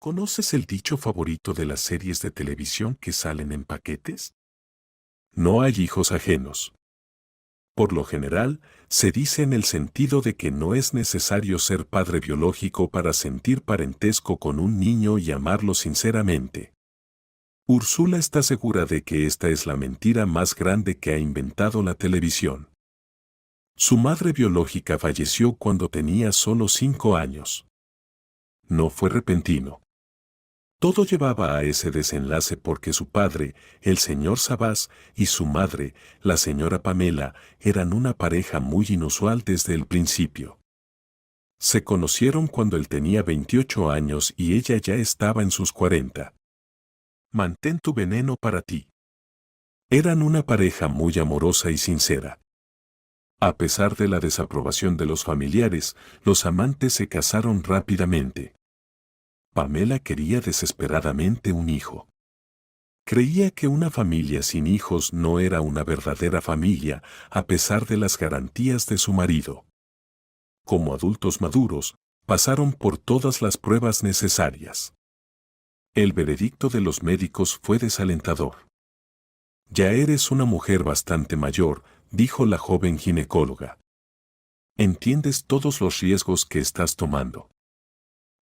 ¿Conoces el dicho favorito de las series de televisión que salen en paquetes? No hay hijos ajenos. Por lo general, se dice en el sentido de que no es necesario ser padre biológico para sentir parentesco con un niño y amarlo sinceramente. Úrsula está segura de que esta es la mentira más grande que ha inventado la televisión. Su madre biológica falleció cuando tenía solo 5 años. No fue repentino. Todo llevaba a ese desenlace porque su padre, el señor Sabás, y su madre, la señora Pamela, eran una pareja muy inusual desde el principio. Se conocieron cuando él tenía 28 años y ella ya estaba en sus 40. Mantén tu veneno para ti. Eran una pareja muy amorosa y sincera. A pesar de la desaprobación de los familiares, los amantes se casaron rápidamente. Pamela quería desesperadamente un hijo. Creía que una familia sin hijos no era una verdadera familia, a pesar de las garantías de su marido. Como adultos maduros, pasaron por todas las pruebas necesarias. El veredicto de los médicos fue desalentador. Ya eres una mujer bastante mayor, dijo la joven ginecóloga. Entiendes todos los riesgos que estás tomando.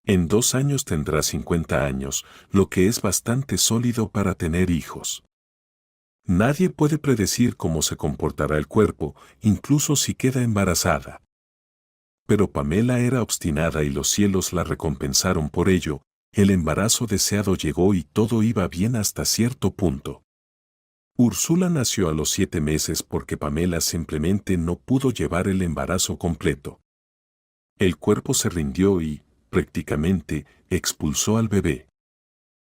En 2 años tendrás 50 años, lo que es bastante sólido para tener hijos. Nadie puede predecir cómo se comportará el cuerpo, incluso si queda embarazada. Pero Pamela era obstinada y los cielos la recompensaron por ello. El embarazo deseado llegó y todo iba bien hasta cierto punto. Úrsula nació a los 7 meses porque Pamela simplemente no pudo llevar el embarazo completo. El cuerpo se rindió y, prácticamente, expulsó al bebé.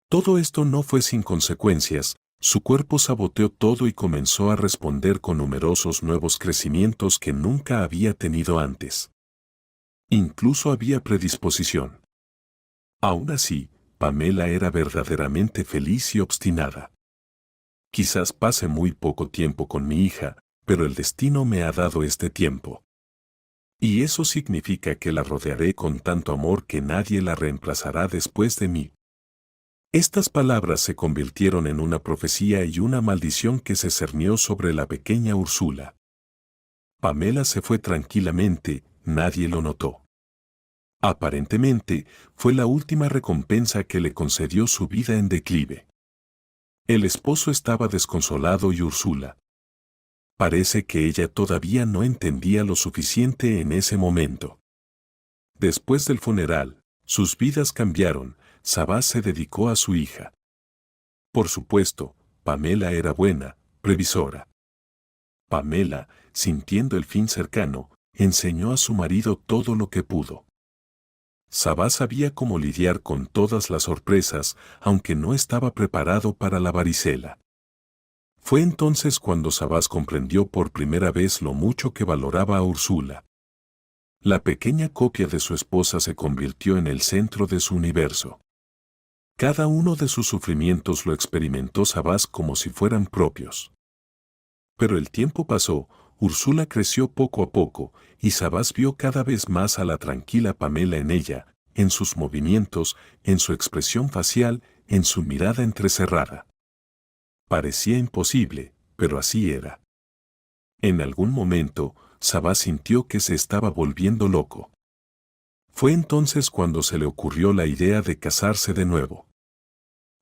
Todo esto no fue sin consecuencias, su cuerpo saboteó todo y comenzó a responder con numerosos nuevos crecimientos que nunca había tenido antes. Incluso había predisposición. Aún así, Pamela era verdaderamente feliz y obstinada. Quizás pase muy poco tiempo con mi hija, pero el destino me ha dado este tiempo. Y eso significa que la rodearé con tanto amor que nadie la reemplazará después de mí. Estas palabras se convirtieron en una profecía y una maldición que se cernió sobre la pequeña Úrsula. Pamela se fue tranquilamente, nadie lo notó. Aparentemente, fue la última recompensa que le concedió su vida en declive. El esposo estaba desconsolado y Úrsula. Parece que ella todavía no entendía lo suficiente en ese momento. Después del funeral, sus vidas cambiaron. Sabás se dedicó a su hija. Por supuesto, Pamela era buena, previsora. Pamela, sintiendo el fin cercano, enseñó a su marido todo lo que pudo. Sabás sabía cómo lidiar con todas las sorpresas, aunque no estaba preparado para la varicela. Fue entonces cuando Sabás comprendió por primera vez lo mucho que valoraba a Úrsula. La pequeña copia de su esposa se convirtió en el centro de su universo. Cada uno de sus sufrimientos lo experimentó Sabás como si fueran propios. Pero el tiempo pasó, Úrsula creció poco a poco, y Sabás vio cada vez más a la tranquila Pamela en ella, en sus movimientos, en su expresión facial, en su mirada entrecerrada. Parecía imposible, pero así era. En algún momento, Sabás sintió que se estaba volviendo loco. Fue entonces cuando se le ocurrió la idea de casarse de nuevo.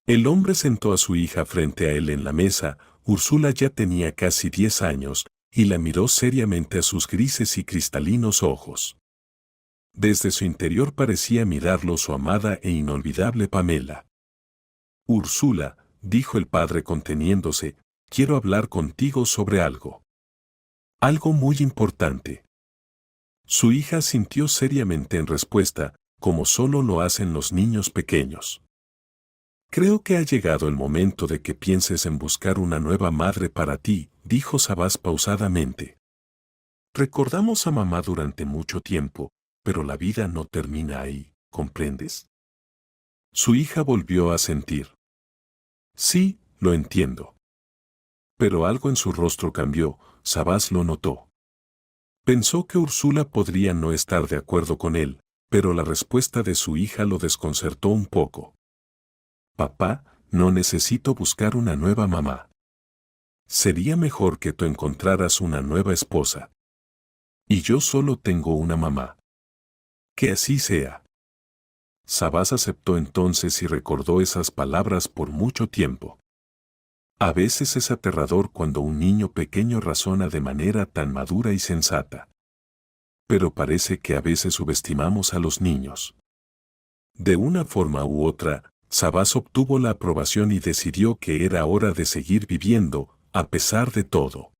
El hombre sentó a su hija frente a él en la mesa. Úrsula ya tenía casi 10 años, y la miró seriamente a sus grises y cristalinos ojos. Desde su interior parecía mirarlo su amada e inolvidable Pamela. Úrsula, dijo el padre conteniéndose, quiero hablar contigo sobre algo. Algo muy importante. Su hija sintió seriamente en respuesta, como solo lo hacen los niños pequeños. Creo que ha llegado el momento de que pienses en buscar una nueva madre para ti, dijo Sabás pausadamente. Recordamos a mamá durante mucho tiempo, pero la vida no termina ahí, ¿comprendes? Su hija volvió a sentir. Sí, lo entiendo. Pero algo en su rostro cambió, Sabás lo notó. Pensó que Úrsula podría no estar de acuerdo con él, Pero la respuesta de su hija lo desconcertó un poco. Papá, no necesito buscar una nueva mamá. Sería mejor que tú encontraras una nueva esposa. Y yo solo tengo una mamá. Que así sea. Sabás aceptó entonces y recordó esas palabras por mucho tiempo. A veces es aterrador cuando un niño pequeño razona de manera tan madura y sensata. Pero parece que a veces subestimamos a los niños. De una forma u otra, Sabás obtuvo la aprobación y decidió que era hora de seguir viviendo, a pesar de todo.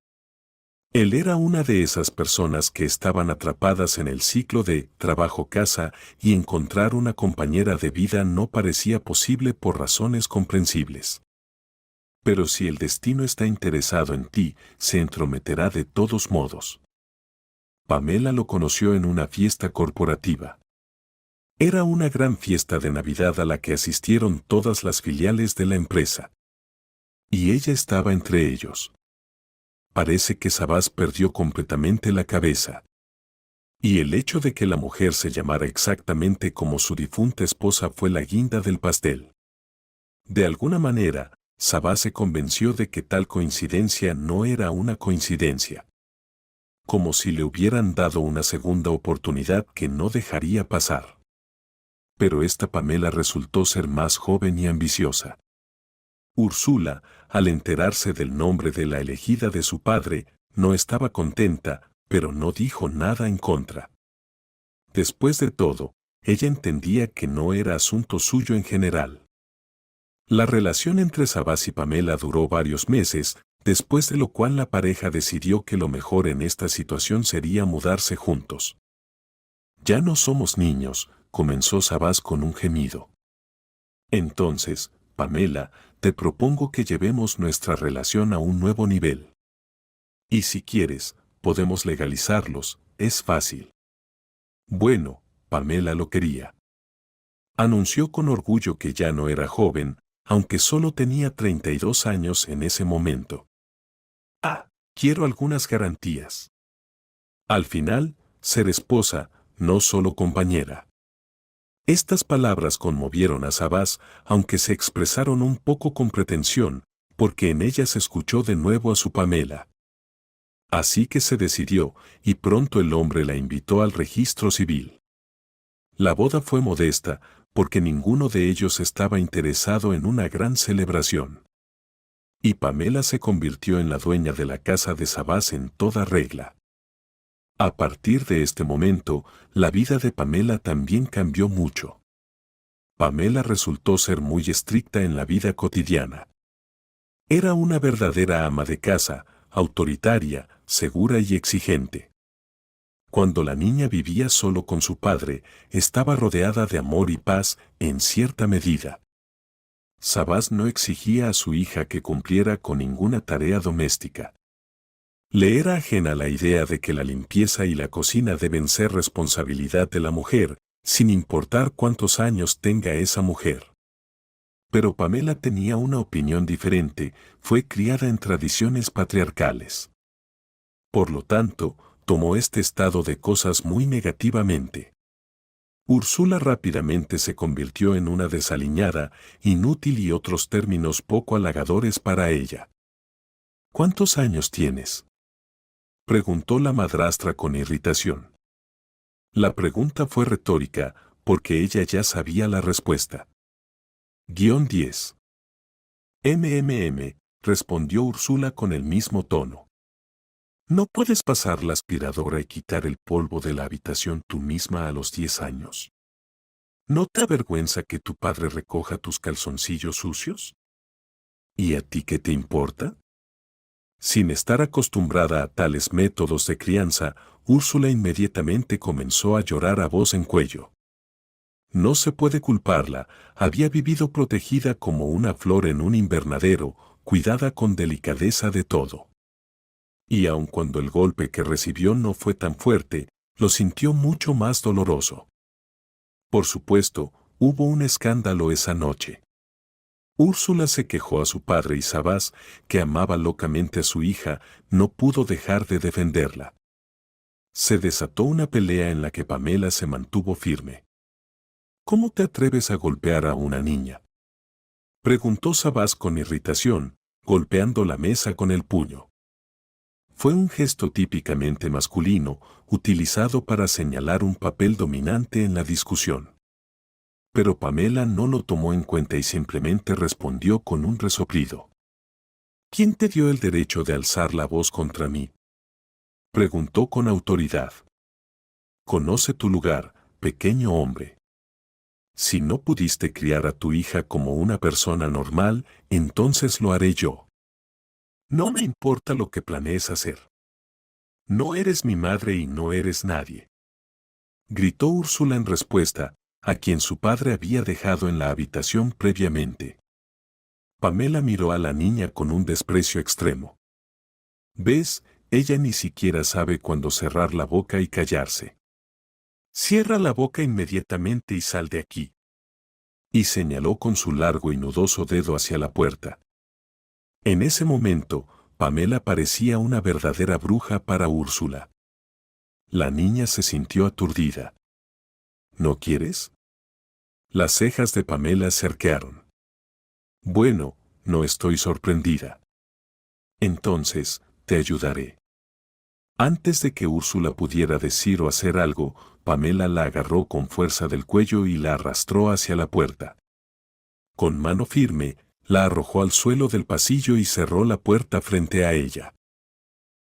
Él era una de esas personas que estaban atrapadas en el ciclo de trabajo-casa y encontrar una compañera de vida no parecía posible por razones comprensibles. Pero si el destino está interesado en ti, se entrometerá de todos modos. Pamela lo conoció en una fiesta corporativa. Era una gran fiesta de Navidad a la que asistieron todas las filiales de la empresa. Y ella estaba entre ellos. Parece que Sabás perdió completamente la cabeza. Y el hecho de que la mujer se llamara exactamente como su difunta esposa fue la guinda del pastel. De alguna manera, Sabás se convenció de que tal coincidencia no era una coincidencia. Como si le hubieran dado una segunda oportunidad que no dejaría pasar. Pero esta Pamela resultó ser más joven y ambiciosa. Úrsula, al enterarse del nombre de la elegida de su padre, no estaba contenta, pero no dijo nada en contra. Después de todo, ella entendía que no era asunto suyo en general. La relación entre Sabás y Pamela duró varios meses, después de lo cual la pareja decidió que lo mejor en esta situación sería mudarse juntos. Ya no somos niños, comenzó Sabás con un gemido. Entonces, Pamela, te propongo que llevemos nuestra relación a un nuevo nivel. Y si quieres, podemos legalizarlos, es fácil. Bueno, Pamela lo quería. Anunció con orgullo que ya no era joven, aunque solo tenía 32 años en ese momento. Quiero algunas garantías. Al final, ser esposa, no solo compañera. Estas palabras conmovieron a Sabás, aunque se expresaron un poco con pretensión, porque en ellas escuchó de nuevo a su Pamela. Así que se decidió, y pronto el hombre la invitó al registro civil. La boda fue modesta, porque ninguno de ellos estaba interesado en una gran celebración. Y Pamela se convirtió en la dueña de la casa de Sabás en toda regla. A partir de este momento, la vida de Pamela también cambió mucho. Pamela resultó ser muy estricta en la vida cotidiana. Era una verdadera ama de casa, autoritaria, segura y exigente. Cuando la niña vivía solo con su padre, estaba rodeada de amor y paz en cierta medida. Sabás no exigía a su hija que cumpliera con ninguna tarea doméstica. Le era ajena la idea de que la limpieza y la cocina deben ser responsabilidad de la mujer, sin importar cuántos años tenga esa mujer. Pero Pamela tenía una opinión diferente, fue criada en tradiciones patriarcales. Por lo tanto, tomó este estado de cosas muy negativamente. Úrsula rápidamente se convirtió en una desaliñada, inútil y otros términos poco halagadores para ella. ¿Cuántos años tienes?, preguntó la madrastra con irritación. La pregunta fue retórica, porque ella ya sabía la respuesta. -10. Respondió Úrsula con el mismo tono. ¿No puedes pasar la aspiradora y quitar el polvo de la habitación tú misma a los 10 años? ¿No te avergüenza que tu padre recoja tus calzoncillos sucios? ¿Y a ti qué te importa? Sin estar acostumbrada a tales métodos de crianza, Úrsula inmediatamente comenzó a llorar a voz en cuello. No se puede culparla, había vivido protegida como una flor en un invernadero, cuidada con delicadeza de todo. Y aun cuando el golpe que recibió no fue tan fuerte, lo sintió mucho más doloroso. Por supuesto, hubo un escándalo esa noche. Úrsula se quejó a su padre y Sabás, que amaba locamente a su hija, no pudo dejar de defenderla. Se desató una pelea en la que Pamela se mantuvo firme. ¿Cómo te atreves a golpear a una niña?, preguntó Sabás con irritación, golpeando la mesa con el puño. Fue un gesto típicamente masculino, utilizado para señalar un papel dominante en la discusión. Pero Pamela no lo tomó en cuenta y simplemente respondió con un resoplido. ¿Quién te dio el derecho de alzar la voz contra mí?, preguntó con autoridad. Conoce tu lugar, pequeño hombre. Si no pudiste criar a tu hija como una persona normal, entonces lo haré yo. No me importa lo que planees hacer. No eres mi madre y no eres nadie, gritó Úrsula en respuesta, a quien su padre había dejado en la habitación previamente. Pamela miró a la niña con un desprecio extremo. ¿Ves? Ella ni siquiera sabe cuándo cerrar la boca y callarse. Cierra la boca inmediatamente y sal de aquí. Y señaló con su largo y nudoso dedo hacia la puerta. En ese momento, Pamela parecía una verdadera bruja para Úrsula. La niña se sintió aturdida. ¿No quieres? Las cejas de Pamela se arquearon. Bueno, no estoy sorprendida. Entonces, te ayudaré. Antes de que Úrsula pudiera decir o hacer algo, Pamela la agarró con fuerza del cuello y la arrastró hacia la puerta. Con mano firme, la arrojó al suelo del pasillo y cerró la puerta frente a ella.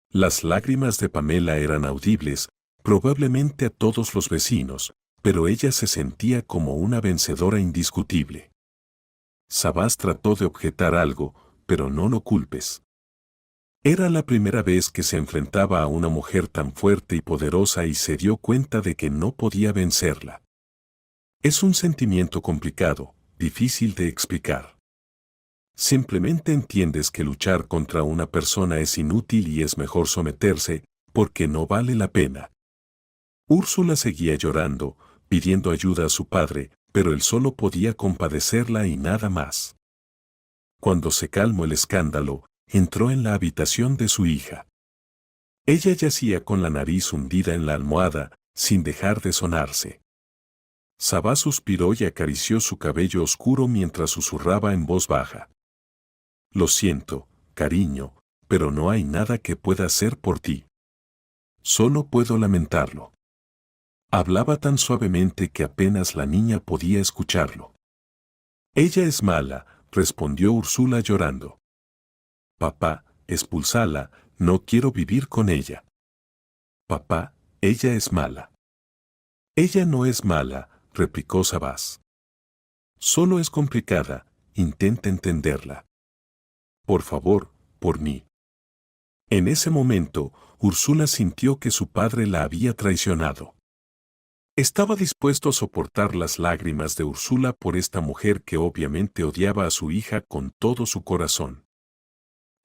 Las lágrimas de Pamela eran audibles, probablemente a todos los vecinos, pero ella se sentía como una vencedora indiscutible. Sabás trató de objetar algo, pero no lo culpes. Era la primera vez que se enfrentaba a una mujer tan fuerte y poderosa y se dio cuenta de que no podía vencerla. Es un sentimiento complicado, difícil de explicar. Simplemente entiendes que luchar contra una persona es inútil y es mejor someterse, porque no vale la pena. Úrsula seguía llorando, pidiendo ayuda a su padre, pero él solo podía compadecerla y nada más. Cuando se calmó el escándalo, entró en la habitación de su hija. Ella yacía con la nariz hundida en la almohada, sin dejar de sonarse. Sabás suspiró y acarició su cabello oscuro mientras susurraba en voz baja. Lo siento, cariño, pero no hay nada que pueda hacer por ti. Solo puedo lamentarlo. Hablaba tan suavemente que apenas la niña podía escucharlo. Ella es mala, respondió Úrsula llorando. Papá, expúlsala, no quiero vivir con ella. Papá, ella es mala. Ella no es mala, replicó Sabás. Solo es complicada, intenta entenderla. Por favor, por mí. En ese momento, Úrsula sintió que su padre la había traicionado. Estaba dispuesto a soportar las lágrimas de Úrsula por esta mujer que obviamente odiaba a su hija con todo su corazón.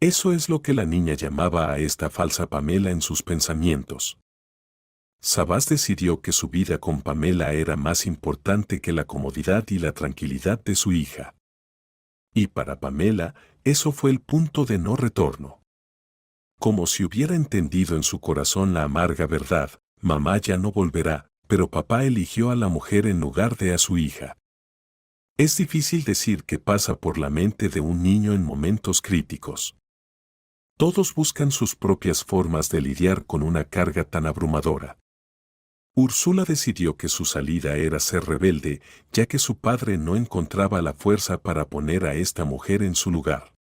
Eso es lo que la niña llamaba a esta falsa Pamela en sus pensamientos. Sabás decidió que su vida con Pamela era más importante que la comodidad y la tranquilidad de su hija. Y para Pamela, eso fue el punto de no retorno. Como si hubiera entendido en su corazón la amarga verdad, mamá ya no volverá, pero papá eligió a la mujer en lugar de a su hija. Es difícil decir qué pasa por la mente de un niño en momentos críticos. Todos buscan sus propias formas de lidiar con una carga tan abrumadora. Úrsula decidió que su salida era ser rebelde, ya que su padre no encontraba la fuerza para poner a esta mujer en su lugar.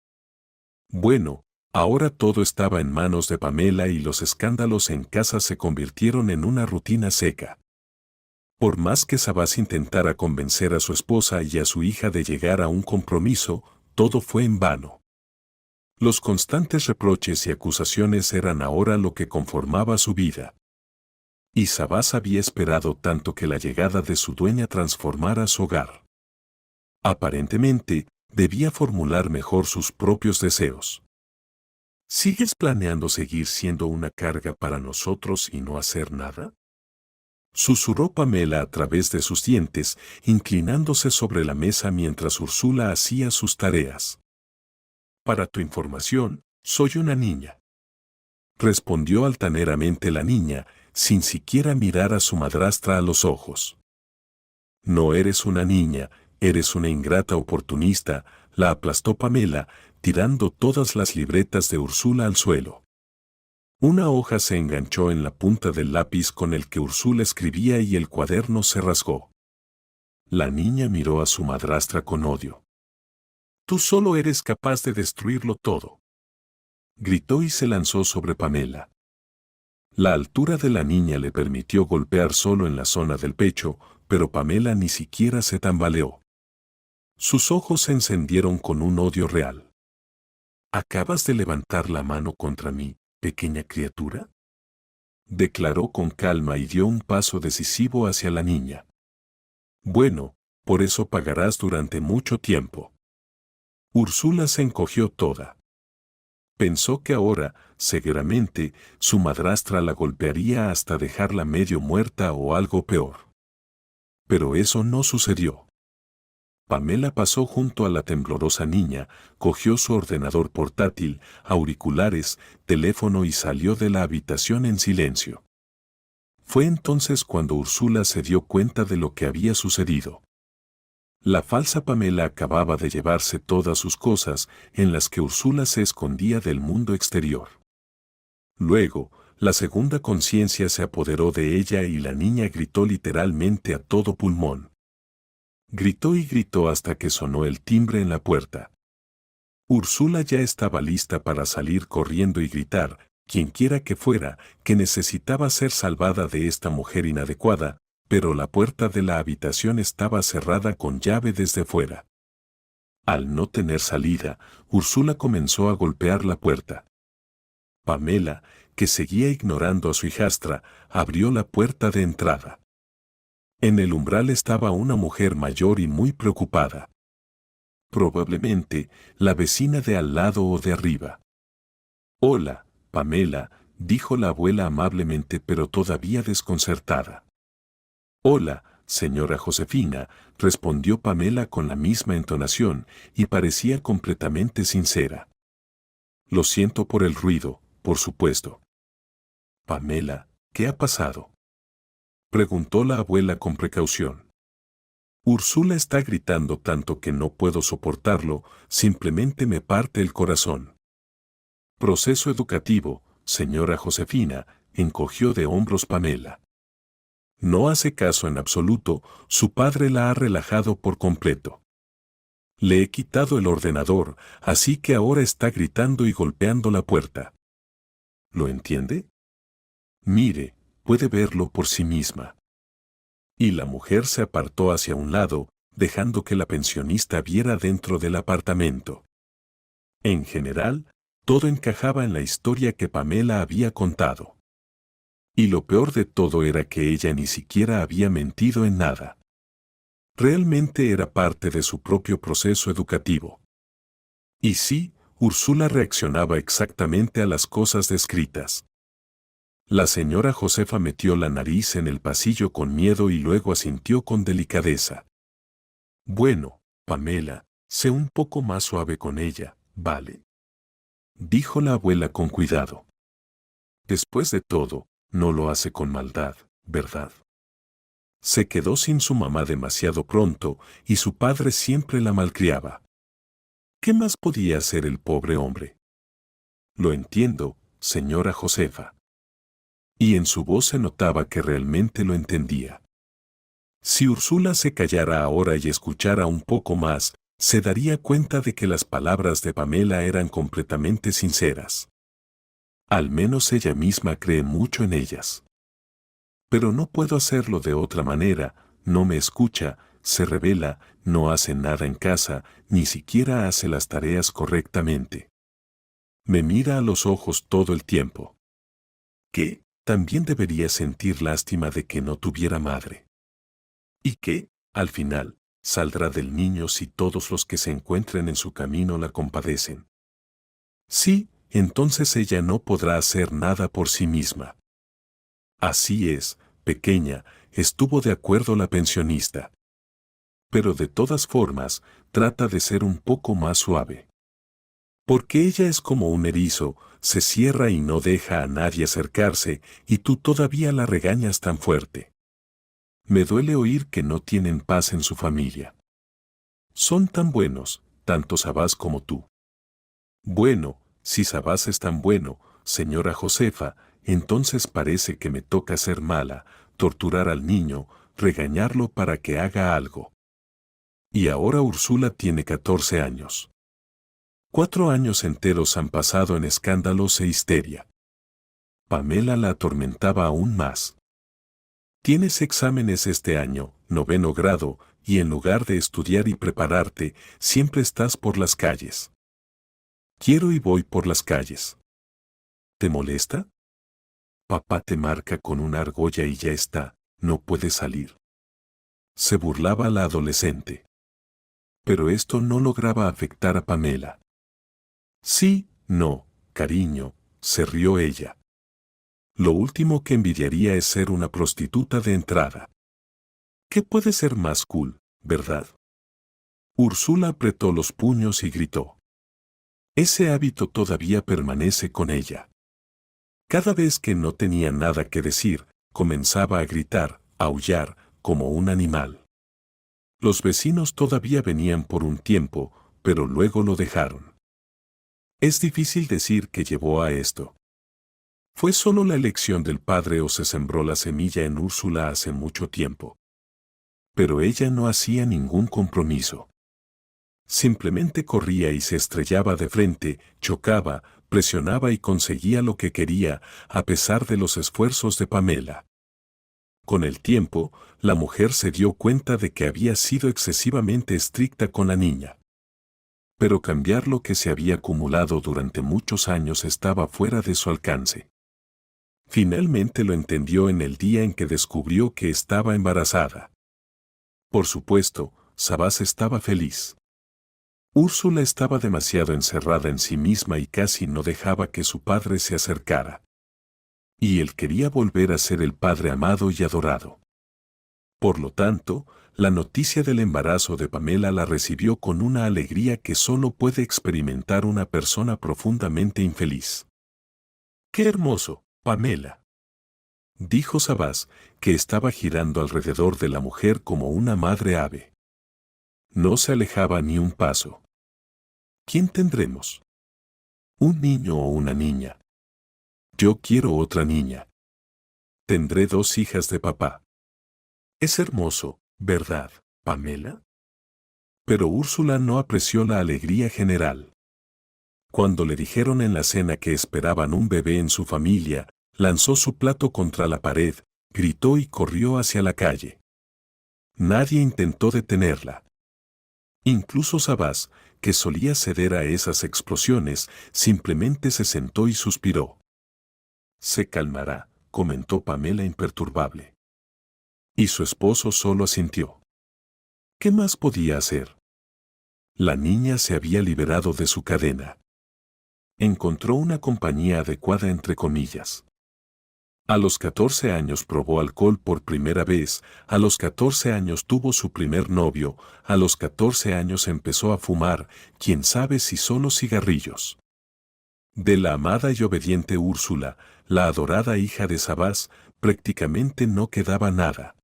Bueno, ahora todo estaba en manos de Pamela y los escándalos en casa se convirtieron en una rutina seca. Por más que Sabás intentara convencer a su esposa y a su hija de llegar a un compromiso, todo fue en vano. Los constantes reproches y acusaciones eran ahora lo que conformaba su vida. Y Sabás había esperado tanto que la llegada de su dueña transformara su hogar. Aparentemente, debía formular mejor sus propios deseos. ¿Sigues planeando seguir siendo una carga para nosotros y no hacer nada?, susurró Pamela a través de sus dientes, inclinándose sobre la mesa mientras Úrsula hacía sus tareas. Para tu información, soy una niña, respondió altaneramente la niña, sin siquiera mirar a su madrastra a los ojos. No eres una niña, eres una ingrata oportunista, la aplastó Pamela, tirando todas las libretas de Úrsula al suelo. Una hoja se enganchó en la punta del lápiz con el que Úrsula escribía y el cuaderno se rasgó. La niña miró a su madrastra con odio. «Tú solo eres capaz de destruirlo todo», gritó y se lanzó sobre Pamela. La altura de la niña le permitió golpear solo en la zona del pecho, pero Pamela ni siquiera se tambaleó. Sus ojos se encendieron con un odio real. «¿Acabas de levantar la mano contra mí, pequeña criatura?», declaró con calma y dio un paso decisivo hacia la niña. «Bueno, por eso pagarás durante mucho tiempo». Úrsula se encogió toda. Pensó que ahora, seguramente, su madrastra la golpearía hasta dejarla medio muerta o algo peor. Pero eso no sucedió. Pamela pasó junto a la temblorosa niña, cogió su ordenador portátil, auriculares, teléfono y salió de la habitación en silencio. Fue entonces cuando Úrsula se dio cuenta de lo que había sucedido. La falsa Pamela acababa de llevarse todas sus cosas, en las que Úrsula se escondía del mundo exterior. Luego, la segunda conciencia se apoderó de ella y la niña gritó literalmente a todo pulmón. Gritó y gritó hasta que sonó el timbre en la puerta. Úrsula ya estaba lista para salir corriendo y gritar, quienquiera que fuera, que necesitaba ser salvada de esta mujer inadecuada, pero la puerta de la habitación estaba cerrada con llave desde fuera. Al no tener salida, Úrsula comenzó a golpear la puerta. Pamela, que seguía ignorando a su hijastra, abrió la puerta de entrada. En el umbral estaba una mujer mayor y muy preocupada. Probablemente, la vecina de al lado o de arriba. «Hola, Pamela», dijo la abuela amablemente pero todavía desconcertada. «Hola, señora Josefina», respondió Pamela con la misma entonación, y parecía completamente sincera. «Lo siento por el ruido, por supuesto». «Pamela, ¿qué ha pasado?», preguntó la abuela con precaución. «Úrsula está gritando tanto que no puedo soportarlo, simplemente me parte el corazón». «Proceso educativo, señora Josefina», encogió de hombros Pamela. No hace caso en absoluto, su padre la ha relajado por completo. Le he quitado el ordenador, así que ahora está gritando y golpeando la puerta. ¿Lo entiende? Mire, puede verlo por sí misma. Y la mujer se apartó hacia un lado, dejando que la pensionista viera dentro del apartamento. En general, todo encajaba en la historia que Pamela había contado. Y lo peor de todo era que ella ni siquiera había mentido en nada. Realmente era parte de su propio proceso educativo. Y sí, Úrsula reaccionaba exactamente a las cosas descritas. La señora Josefa metió la nariz en el pasillo con miedo y luego asintió con delicadeza. «Bueno, Pamela, sé un poco más suave con ella, ¿vale?», dijo la abuela con cuidado. «Después de todo, no lo hace con maldad, ¿verdad?». Se quedó sin su mamá demasiado pronto y su padre siempre la malcriaba. ¿Qué más podía hacer el pobre hombre? «Lo entiendo, señora Josefa». Y en su voz se notaba que realmente lo entendía. Si Úrsula se callara ahora y escuchara un poco más, se daría cuenta de que las palabras de Pamela eran completamente sinceras. Al menos ella misma cree mucho en ellas. «Pero no puedo hacerlo de otra manera», no me escucha, se rebela, no hace nada en casa, ni siquiera hace las tareas correctamente. Me mira a los ojos todo el tiempo. ¿Qué? También debería sentir lástima de que no tuviera madre. ¿Y qué? Al final, saldrá del niño si todos los que se encuentren en su camino la compadecen. Sí, entonces ella no podrá hacer nada por sí misma. Así es, pequeña, estuvo de acuerdo la pensionista. Pero de todas formas, trata de ser un poco más suave. Porque ella es como un erizo, se cierra y no deja a nadie acercarse, y tú todavía la regañas tan fuerte. Me duele oír que no tienen paz en su familia. Son tan buenos, tanto Sabás como tú. Bueno, si Sabás es tan bueno, señora Josefa, entonces parece que me toca ser mala, torturar al niño, regañarlo para que haga algo. Y ahora Úrsula tiene 14 años. 4 años enteros han pasado en escándalos e histeria. Pamela la atormentaba aún más. Tienes exámenes este año, 9º grado, y en lugar de estudiar y prepararte, siempre estás por las calles. Quiero y voy por las calles. ¿Te molesta? Papá te marca con una argolla y ya está, no puedes salir. Se burlaba la adolescente. Pero esto no lograba afectar a Pamela. Sí, no, cariño, se rió ella. Lo último que envidiaría es ser una prostituta de entrada. ¿Qué puede ser más cool, verdad? Úrsula apretó los puños y gritó. Ese hábito todavía permanece con ella. Cada vez que no tenía nada que decir, comenzaba a gritar, a aullar, como un animal. Los vecinos todavía venían por un tiempo, pero luego lo dejaron. Es difícil decir qué llevó a esto. ¿Fue solo la elección del padre o se sembró la semilla en Úrsula hace mucho tiempo? Pero ella no hacía ningún compromiso. Simplemente corría y se estrellaba de frente, chocaba, presionaba y conseguía lo que quería, a pesar de los esfuerzos de Pamela. Con el tiempo, la mujer se dio cuenta de que había sido excesivamente estricta con la niña. Pero cambiar lo que se había acumulado durante muchos años estaba fuera de su alcance. Finalmente lo entendió en el día en que descubrió que estaba embarazada. Por supuesto, Sabás estaba feliz. Úrsula estaba demasiado encerrada en sí misma y casi no dejaba que su padre se acercara. Y él quería volver a ser el padre amado y adorado. Por lo tanto, la noticia del embarazo de Pamela la recibió con una alegría que solo puede experimentar una persona profundamente infeliz. ¡Qué hermoso, Pamela!, dijo Sabás, que estaba girando alrededor de la mujer como una madre ave. No se alejaba ni un paso. ¿Quién tendremos? ¿Un niño o una niña? Yo quiero otra niña. Tendré 2 hijas de papá. Es hermoso, ¿verdad, Pamela? Pero Úrsula no apreció la alegría general. Cuando le dijeron en la cena que esperaban un bebé en su familia, lanzó su plato contra la pared, gritó y corrió hacia la calle. Nadie intentó detenerla. Incluso Sabás, que solía ceder a esas explosiones, simplemente se sentó y suspiró. Se calmará, comentó Pamela imperturbable. Y su esposo solo asintió. ¿Qué más podía hacer? La niña se había liberado de su cadena. Encontró una compañía adecuada entre comillas. A los 14 años probó alcohol por primera vez, a los 14 años tuvo su primer novio, a los 14 años empezó a fumar, quién sabe si solo cigarrillos. De la amada y obediente Úrsula, la adorada hija de Sabás, prácticamente no quedaba nada.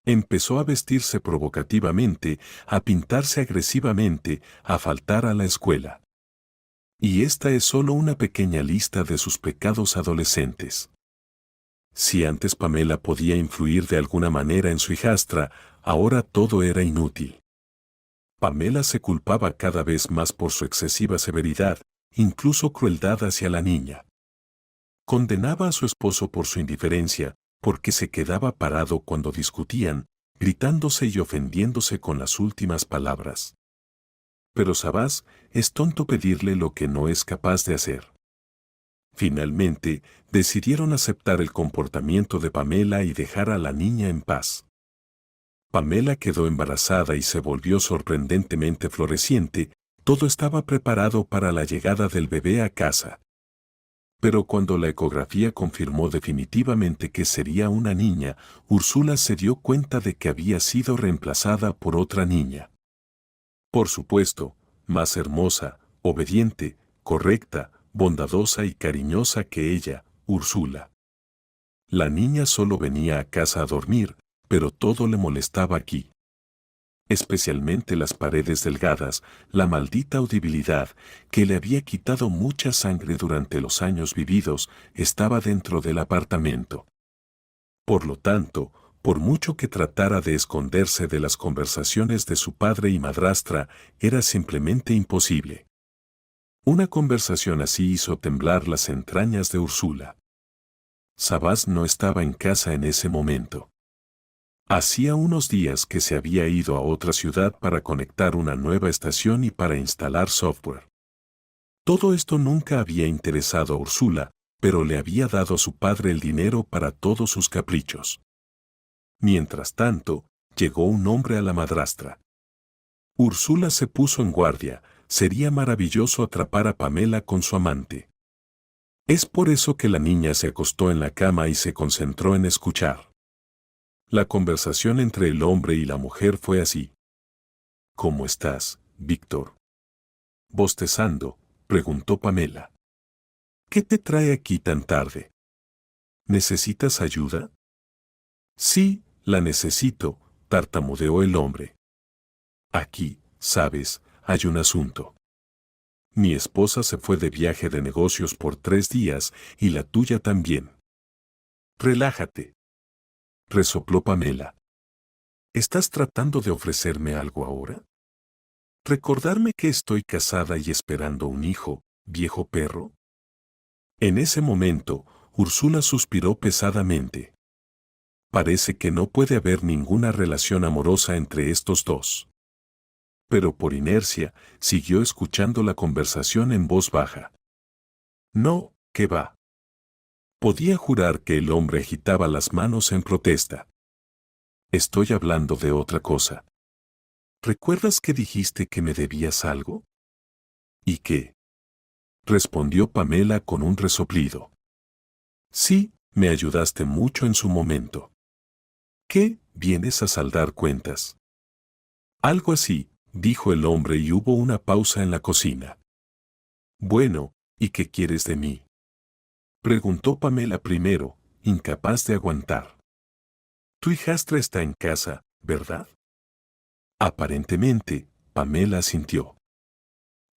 Empezó a vestirse provocativamente, a pintarse agresivamente, a faltar a la escuela. Y esta es solo una pequeña lista de sus pecados adolescentes. Si antes Pamela podía influir de alguna manera en su hijastra, ahora todo era inútil. Pamela se culpaba cada vez más por su excesiva severidad, incluso crueldad hacia la niña. Condenaba a su esposo por su indiferencia, porque se quedaba parado cuando discutían, gritándose y ofendiéndose con las últimas palabras. Pero Sabás, es tonto pedirle lo que no es capaz de hacer. Finalmente, decidieron aceptar el comportamiento de Pamela y dejar a la niña en paz. Pamela quedó embarazada y se volvió sorprendentemente floreciente, todo estaba preparado para la llegada del bebé a casa. Pero cuando la ecografía confirmó definitivamente que sería una niña, Úrsula se dio cuenta de que había sido reemplazada por otra niña. Por supuesto, más hermosa, obediente, correcta, bondadosa y cariñosa que ella, Úrsula. La niña solo venía a casa a dormir, pero todo le molestaba aquí. Especialmente las paredes delgadas, la maldita audibilidad, que le había quitado mucha sangre durante los años vividos, estaba dentro del apartamento. Por lo tanto, por mucho que tratara de esconderse de las conversaciones de su padre y madrastra, era simplemente imposible. Una conversación así hizo temblar las entrañas de Úrsula. Sabás no estaba en casa en ese momento. Hacía unos días que se había ido a otra ciudad para conectar una nueva estación y para instalar software. Todo esto nunca había interesado a Úrsula, pero le había dado a su padre el dinero para todos sus caprichos. Mientras tanto, llegó un hombre a la madrastra. Úrsula se puso en guardia, sería maravilloso atrapar a Pamela con su amante. Es por eso que la niña se acostó en la cama y se concentró en escuchar. La conversación entre el hombre y la mujer fue así. ¿Cómo estás, Víctor? Bostezando, preguntó Pamela. ¿Qué te trae aquí tan tarde? ¿Necesitas ayuda? Sí, la necesito, tartamudeó el hombre. Aquí, sabes, hay un asunto. Mi esposa se fue de viaje de negocios por 3 días y la tuya también. Relájate, resopló Pamela. ¿Estás tratando de ofrecerme algo ahora? ¿Recordarme que estoy casada y esperando un hijo, viejo perro? En ese momento, Úrsula suspiró pesadamente. Parece que no puede haber ninguna relación amorosa entre estos dos. Pero por inercia, siguió escuchando la conversación en voz baja. No, ¿qué va? Podía jurar que el hombre agitaba las manos en protesta. Estoy hablando de otra cosa. ¿Recuerdas que dijiste que me debías algo? ¿Y qué? Respondió Pamela con un resoplido. Sí, me ayudaste mucho en su momento. ¿Qué? ¿Vienes a saldar cuentas? Algo así, dijo el hombre y hubo una pausa en la cocina. Bueno, ¿y qué quieres de mí? Preguntó Pamela primero, incapaz de aguantar. Tu hijastra está en casa, ¿verdad? Aparentemente, Pamela asintió.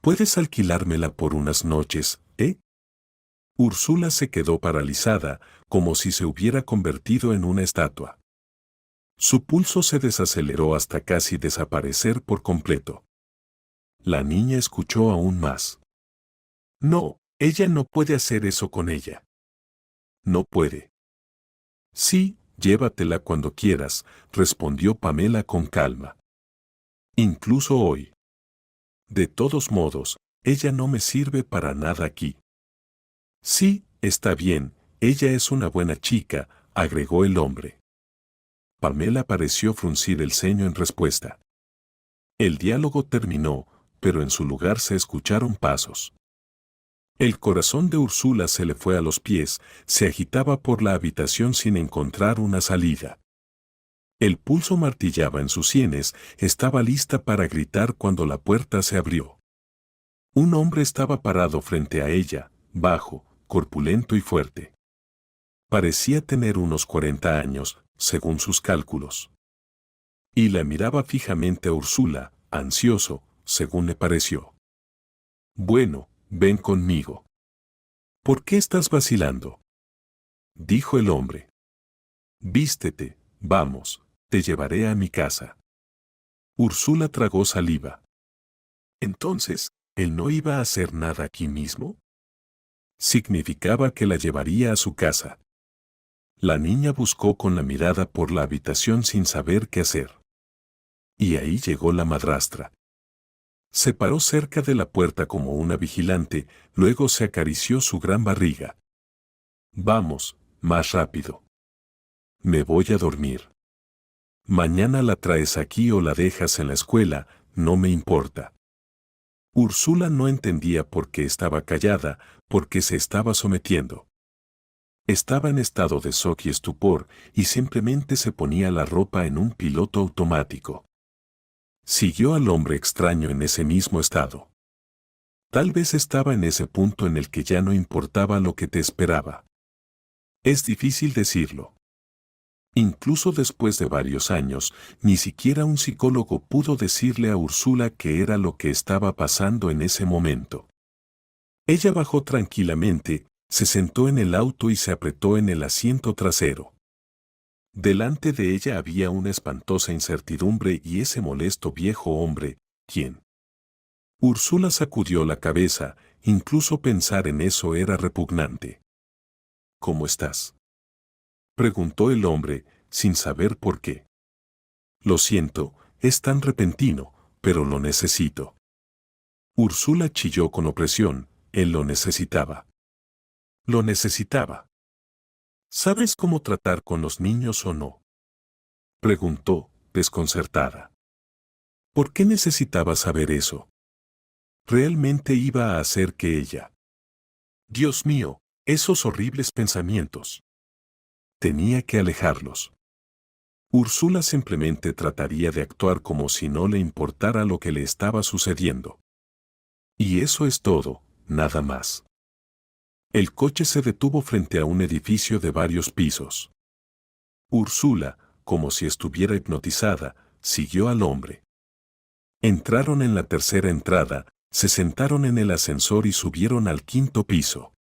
¿Puedes alquilármela por unas noches, eh? Úrsula se quedó paralizada, como si se hubiera convertido en una estatua. Su pulso se desaceleró hasta casi desaparecer por completo. La niña escuchó aún más. No, ella no puede hacer eso con ella. No puede. Sí, llévatela cuando quieras, respondió Pamela con calma. Incluso hoy. De todos modos, ella no me sirve para nada aquí. Sí, está bien, ella es una buena chica, agregó el hombre. Pamela pareció fruncir el ceño en respuesta. El diálogo terminó, pero en su lugar se escucharon pasos. El corazón de Úrsula se le fue a los pies, se agitaba por la habitación sin encontrar una salida. El pulso martillaba en sus sienes, estaba lista para gritar cuando la puerta se abrió. Un hombre estaba parado frente a ella, bajo, corpulento y fuerte. Parecía tener unos 40 años, según sus cálculos. Y la miraba fijamente a Úrsula, ansioso, según le pareció. Bueno, ven conmigo. ¿Por qué estás vacilando? Dijo el hombre. Vístete, vamos, te llevaré a mi casa. Úrsula tragó saliva. Entonces, ¿él no iba a hacer nada aquí mismo? Significaba que la llevaría a su casa. La niña buscó con la mirada por la habitación sin saber qué hacer. Y ahí llegó la madrastra. Se paró cerca de la puerta como una vigilante, luego se acarició su gran barriga. Vamos, más rápido. Me voy a dormir. Mañana la traes aquí o la dejas en la escuela, no me importa. Úrsula no entendía por qué estaba callada, por qué se estaba sometiendo. Estaba en estado de shock y estupor, y simplemente se ponía la ropa en un piloto automático. Siguió al hombre extraño en ese mismo estado. Tal vez estaba en ese punto en el que ya no importaba lo que te esperaba. Es difícil decirlo. Incluso después de varios años, ni siquiera un psicólogo pudo decirle a Úrsula qué era lo que estaba pasando en ese momento. Ella bajó tranquilamente, se sentó en el auto y se apretó en el asiento trasero. Delante de ella había una espantosa incertidumbre y ese molesto viejo hombre, ¿quién? Úrsula sacudió la cabeza, incluso pensar en eso era repugnante. ¿Cómo estás?, preguntó el hombre, sin saber por qué. Lo siento, es tan repentino, pero lo necesito. Úrsula chilló con opresión, él lo necesitaba. Lo necesitaba. ¿Sabes cómo tratar con los niños o no?, preguntó, desconcertada. ¿Por qué necesitaba saber eso? Realmente iba a hacer que ella. Dios mío, esos horribles pensamientos. Tenía que alejarlos. Úrsula simplemente trataría de actuar como si no le importara lo que le estaba sucediendo. Y eso es todo, nada más. El coche se detuvo frente a un edificio de varios pisos. Úrsula, como si estuviera hipnotizada, siguió al hombre. Entraron en la tercera entrada, se sentaron en el ascensor y subieron al quinto piso.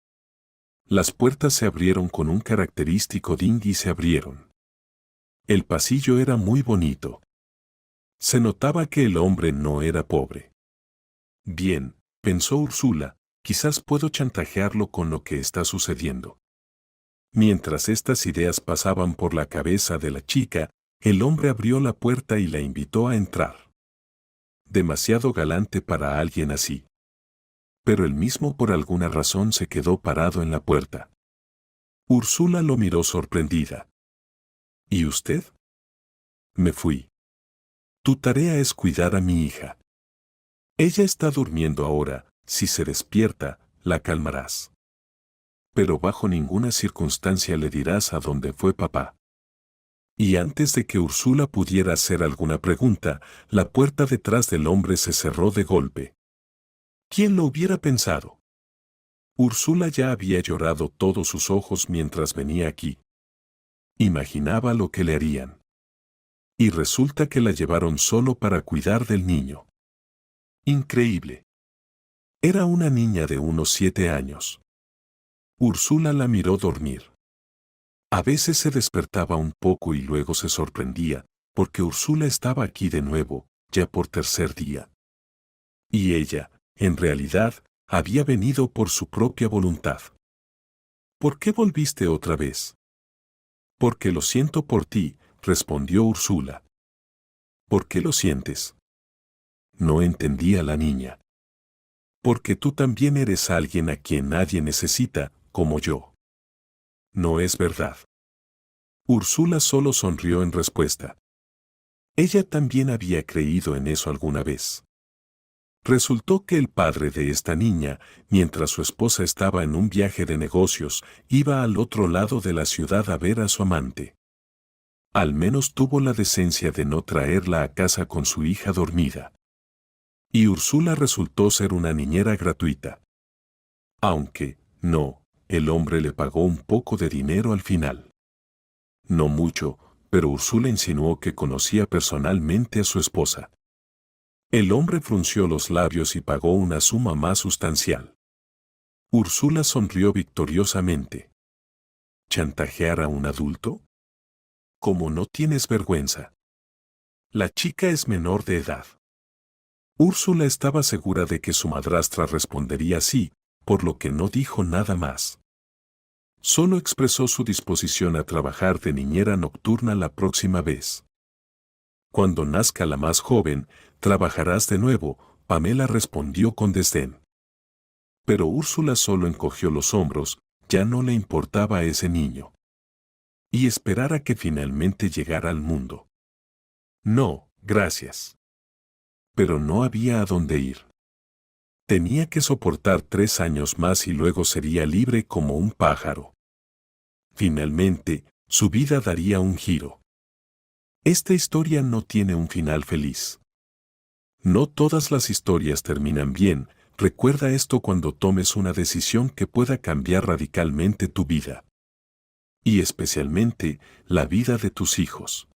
Las puertas se abrieron con un característico ding y se abrieron. El pasillo era muy bonito. Se notaba que el hombre no era pobre. Bien, pensó Úrsula, quizás puedo chantajearlo con lo que está sucediendo. Mientras estas ideas pasaban por la cabeza de la chica, el hombre abrió la puerta y la invitó a entrar. Demasiado galante para alguien así. Pero él mismo por alguna razón se quedó parado en la puerta. Úrsula lo miró sorprendida. ¿Y usted? Me fui. Tu tarea es cuidar a mi hija. Ella está durmiendo ahora, si se despierta, la calmarás. Pero bajo ninguna circunstancia le dirás a dónde fue papá. Y antes de que Úrsula pudiera hacer alguna pregunta, la puerta detrás del hombre se cerró de golpe. ¿Quién lo hubiera pensado? Úrsula ya había llorado todos sus ojos mientras venía aquí. Imaginaba lo que le harían. Y resulta que la llevaron solo para cuidar del niño. Increíble. Era una niña de unos 7 años. Úrsula la miró dormir. A veces se despertaba un poco y luego se sorprendía, porque Úrsula estaba aquí de nuevo, ya por tercer día. Y ella, en realidad, había venido por su propia voluntad. ¿Por qué volviste otra vez? Porque lo siento por ti, respondió Úrsula. ¿Por qué lo sientes? No entendía la niña. Porque tú también eres alguien a quien nadie necesita, como yo. No es verdad. Úrsula solo sonrió en respuesta. Ella también había creído en eso alguna vez. Resultó que el padre de esta niña, mientras su esposa estaba en un viaje de negocios, iba al otro lado de la ciudad a ver a su amante. Al menos tuvo la decencia de no traerla a casa con su hija dormida. Y Úrsula resultó ser una niñera gratuita. Aunque, no, el hombre le pagó un poco de dinero al final. No mucho, pero Úrsula insinuó que conocía personalmente a su esposa. El hombre frunció los labios y pagó una suma más sustancial. Úrsula sonrió victoriosamente. ¿Chantajear a un adulto? ¿Cómo no tienes vergüenza? La chica es menor de edad. Úrsula estaba segura de que su madrastra respondería sí, por lo que no dijo nada más. Solo expresó su disposición a trabajar de niñera nocturna la próxima vez. Cuando nazca la más joven, trabajarás de nuevo, Pamela respondió con desdén. Pero Úrsula solo encogió los hombros, ya no le importaba a ese niño. Y esperar a que finalmente llegara al mundo. No, gracias. Pero no había a dónde ir. Tenía que soportar 3 años más y luego sería libre como un pájaro. Finalmente, su vida daría un giro. Esta historia no tiene un final feliz. No todas las historias terminan bien, Recuerda esto cuando tomes una decisión que pueda cambiar radicalmente tu vida. Y especialmente la vida de tus hijos.